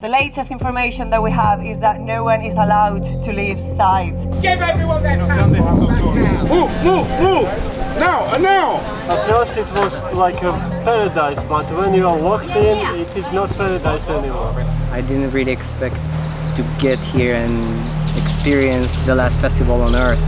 The latest information that we have is that no one is allowed to leave site. Give everyone their passports back now! Move! Now! At first it was like a paradise, but when you are walked in, it is not paradise anymore. I didn't really expect to get here and experience the last festival on Earth.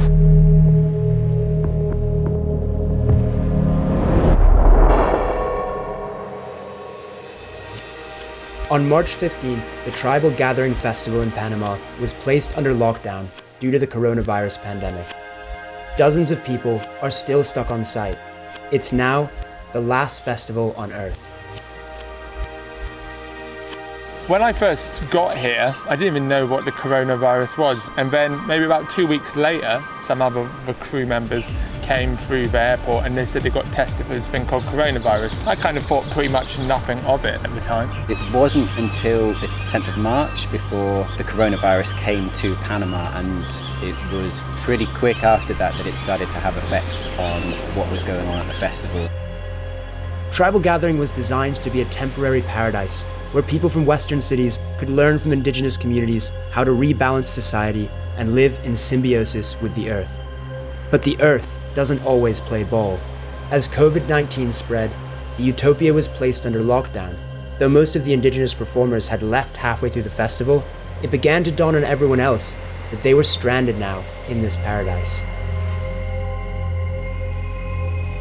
On March 15th, the Tribal Gathering Festival in Panama was placed under lockdown due to the coronavirus pandemic. Dozens of people are still stuck on site. It's now the last festival on Earth. When I first got here, I didn't even know what the coronavirus was. And then maybe about 2 weeks later, some other the crew members came through the airport and they said they got tested for this thing called coronavirus. I kind of thought pretty much nothing of it at the time. It wasn't until the 10th of March before the coronavirus came to Panama, and it was pretty quick after that it started to have effects on what was going on at the festival. Tribal Gathering was designed to be a temporary paradise where people from Western cities could learn from indigenous communities how to rebalance society and live in symbiosis with the Earth. But the Earth doesn't always play ball. As COVID-19 spread, the utopia was placed under lockdown. Though most of the indigenous performers had left halfway through the festival, it began to dawn on everyone else that they were stranded now in this paradise.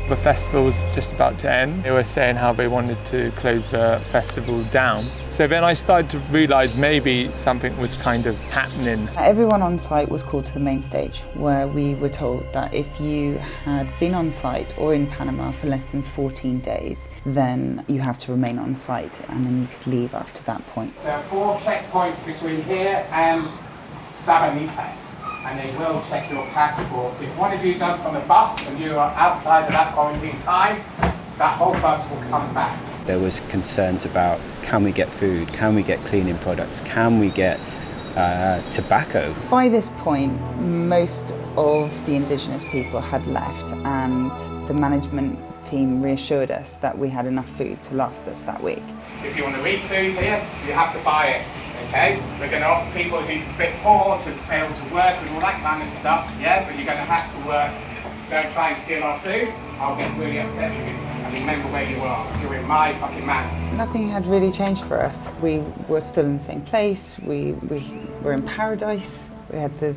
The festival was just about to end. They were saying how they wanted to close the festival down. So then I started to realise maybe something was kind of happening. Everyone on site was called to the main stage, where we were told that if you had been on site or in Panama for less than 14 days, then you have to remain on site and then you could leave after that point. There are 4 checkpoints between here and Sabanitas, and they will check your passport. So if one of you jumps on the bus and you are outside of that quarantine time, that whole bus will come back. There was concerns about, can we get food, can we get cleaning products, can we get tobacco? By this point, most of the indigenous people had left, and the management team reassured us that we had enough food to last us that week. If you want to eat food here, you have to buy it. Okay, we're going to offer people who are a bit poor to be able to work and all that kind of stuff, yeah, but you're going to have to work. Don't try and steal our food, I'll get really upset with you. And remember where you are, you're in my fucking man. Nothing had really changed for us. We were still in the same place, we were in paradise, we had the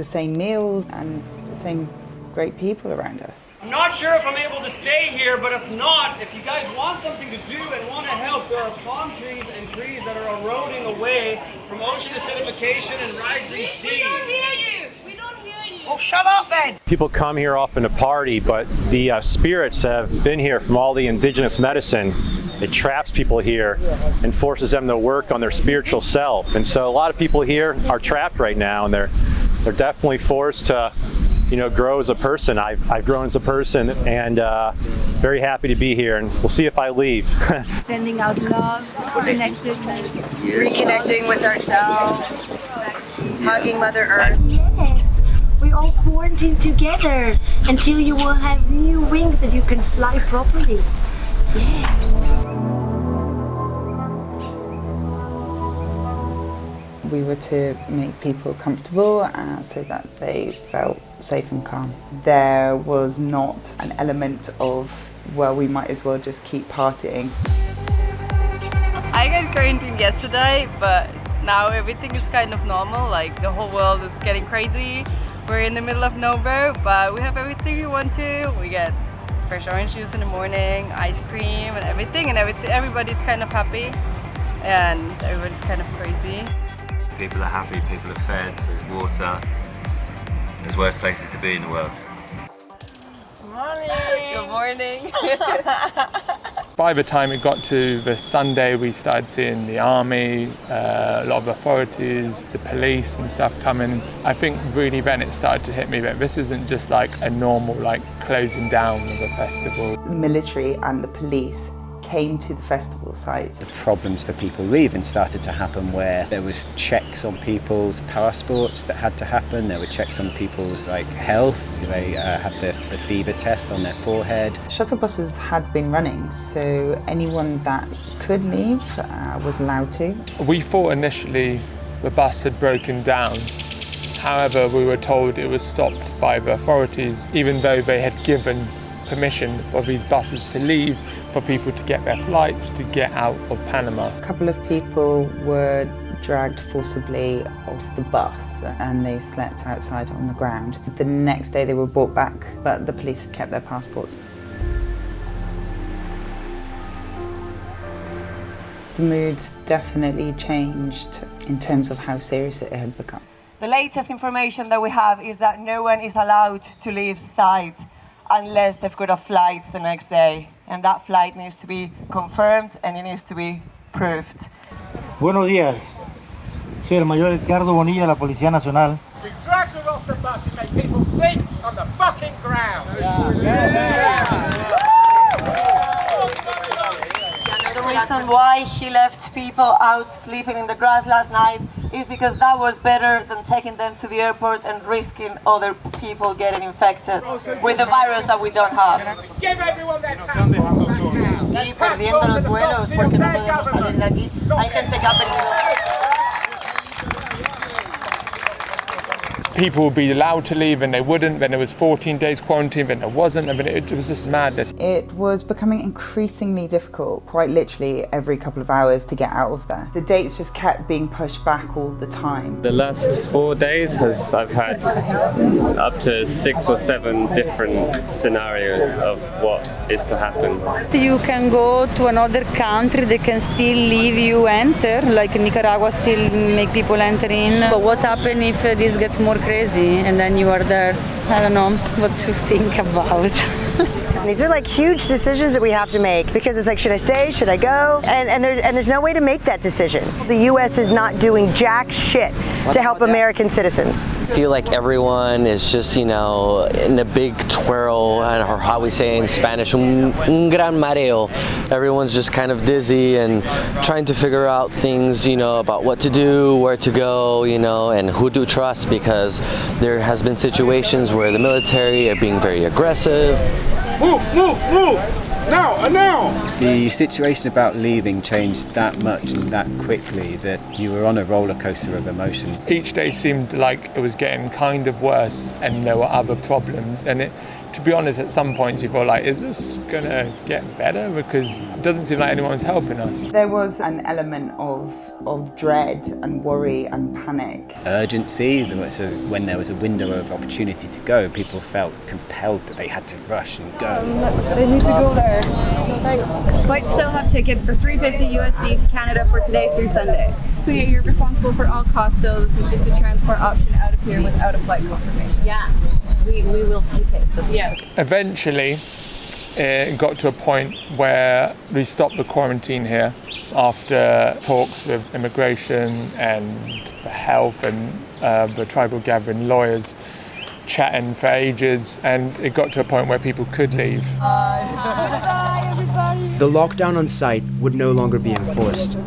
same meals and the same great people around us. I'm not sure if I'm able to stay here, but if not, if you guys want something to do and want to help, there are palm trees and trees that are eroding away from ocean acidification and rising seas. We don't hear you! We don't hear you! Oh, shut up then! People come here often to party, but the spirits have been here from all the indigenous medicine. It traps people here and forces them to work on their spiritual self. And so a lot of people here are trapped right now, and they're definitely forced to grow as a person. I've grown as a person, and very happy to be here, and we'll see if I leave. Sending out love, connectedness. Reconnecting with ourselves, hugging Mother Earth. Yes, we all quarantine together until you will have new wings that you can fly properly. Yes. We were to make people comfortable so that they felt safe and calm. There was not an element of, well, we might as well just keep partying. I got quarantined yesterday, but now everything is kind of normal. Like, the whole world is getting crazy. We're in the middle of nowhere, but we have everything we want to. We get fresh orange juice in the morning, ice cream and everything, everybody's kind of happy and everybody's kind of crazy. People are happy, people are fed, there's water. There's worse places to be in the world. Good morning! Good morning! By the time it got to the Sunday, we started seeing the army, a lot of authorities, the police and stuff coming. I think really then it started to hit me that this isn't just like a normal closing down of a festival. The military and the police came to the festival site. The problems for people leaving started to happen where there was checks on people's passports that had to happen. There were checks on people's health. They had the fever test on their forehead. Shuttle buses had been running, so anyone that could leave was allowed to. We thought initially the bus had broken down. However, we were told it was stopped by the authorities, even though they had given permission for these buses to leave, for people to get their flights, to get out of Panama. A couple of people were dragged forcibly off the bus and they slept outside on the ground. The next day they were brought back, but the police had kept their passports. The mood definitely changed in terms of how serious it had become. The latest information that we have is that no one is allowed to leave site unless they've got a flight the next day. And that flight needs to be confirmed and it needs to be proved. Buenos días. Soy el mayor Edgardo Bonilla de la Policía Nacional. We dragged her off the bus and made people sleep on the fucking ground. The reason why he left people out sleeping in the grass last night is because that was better than taking them to the airport and risking other people getting infected with the virus that we don't have. Give everyone their passports back now. Y perdiendo los vuelos porque no podemos salir de aquí. Hay gente que ha perdido. People would be allowed to leave and they wouldn't, then there was 14 days quarantine, then there wasn't, and it was just madness. It was becoming increasingly difficult, quite literally every couple of hours, to get out of there. The dates just kept being pushed back all the time. The last 4 days I've had up to 6 or 7 different scenarios of what is to happen. You can go to another country, they can still leave you enter, like Nicaragua still make people enter in. But what happens if this gets more crazy and then you are there? I don't know what to think about. These are huge decisions that we have to make because it's should I stay, should I go? And there's no way to make that decision. The U.S. is not doing jack shit to help American citizens. I feel like everyone is just, in a big twirl, or how we say in Spanish, un gran mareo. Everyone's just kind of dizzy and trying to figure out things, about what to do, where to go, and who to trust, because there has been situations where the military are being very aggressive. Move, move, move! Now, now! The situation about leaving changed that much and that quickly that you were on a roller coaster of emotions. Each day seemed like it was getting kind of worse and there were other problems, and to be honest, at some points you feel is this gonna get better? Because it doesn't seem like anyone's helping us. There was an element of dread and worry and panic. Urgency, when there was a window of opportunity to go, people felt compelled that they had to rush and go. They need to go there. Thanks. Flights still have tickets for $350 USD to Canada for today through Sunday. You're responsible for all costs, so this is just a transport option out of here without a flight confirmation. Yeah, we will take it. Yeah. Eventually, it got to a point where we stopped the quarantine here after talks with immigration and the health and the tribal gathering lawyers chatting for ages, and it got to a point where people could leave. Bye, everybody. The lockdown on site would no longer be enforced,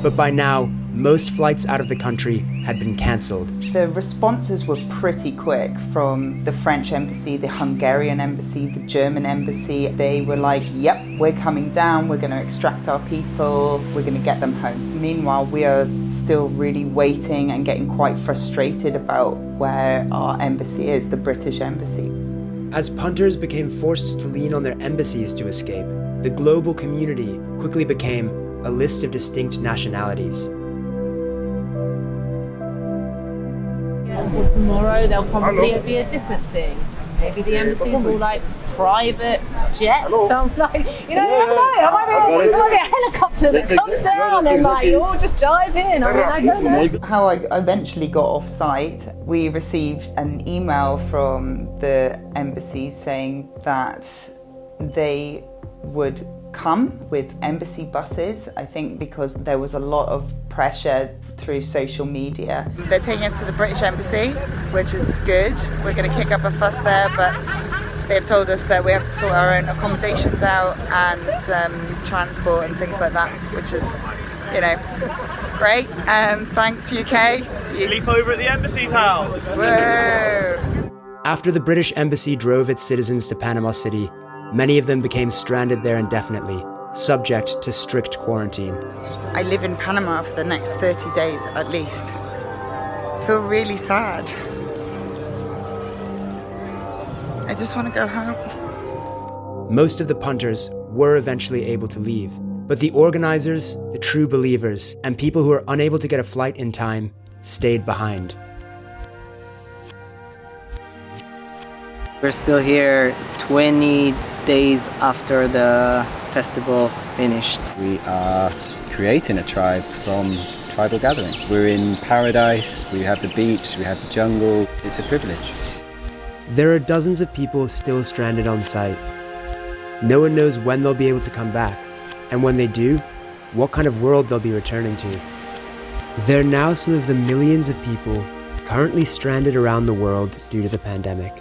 but by now, most flights out of the country had been cancelled. The responses were pretty quick from the French embassy, the Hungarian embassy, the German embassy. They were like, yep, we're coming down, we're going to extract our people, we're going to get them home. Meanwhile, we are still really waiting and getting quite frustrated about where our embassy is, the British embassy. As punters became forced to lean on their embassies to escape, the global community quickly became a list of distinct nationalities. Tomorrow there'll probably be a different thing. Maybe the embassies will private jets. Some you never know. There might be a helicopter that comes down and you all just dive in. I don't know. How I eventually got off site, we received an email from the embassy saying that they would come with embassy buses, I think because there was a lot of pressure through social media. They're taking us to the British embassy, which is good. We're going to kick up a fuss there, but They've told us that we have to sort our own accommodations out and transport and things like that, which is, you know, great. Thanks, UK. Sleep over at the embassy's house. Whoa. After the British embassy drove its citizens to Panama City, many of them became stranded there indefinitely, subject to strict quarantine. I live in Panama for the next 30 days at least. I feel really sad. I just want to go home. Most of the punters were eventually able to leave, but the organizers, the true believers, and people who were unable to get a flight in time stayed behind. We're still here 20 days after the festival finished. We are creating a tribe from tribal gathering. We're in paradise, we have the beach, we have the jungle. It's a privilege. There are dozens of people still stranded on site. No one knows when they'll be able to come back, and when they do, what kind of world they'll be returning to. They're now some of the millions of people currently stranded around the world due to the pandemic.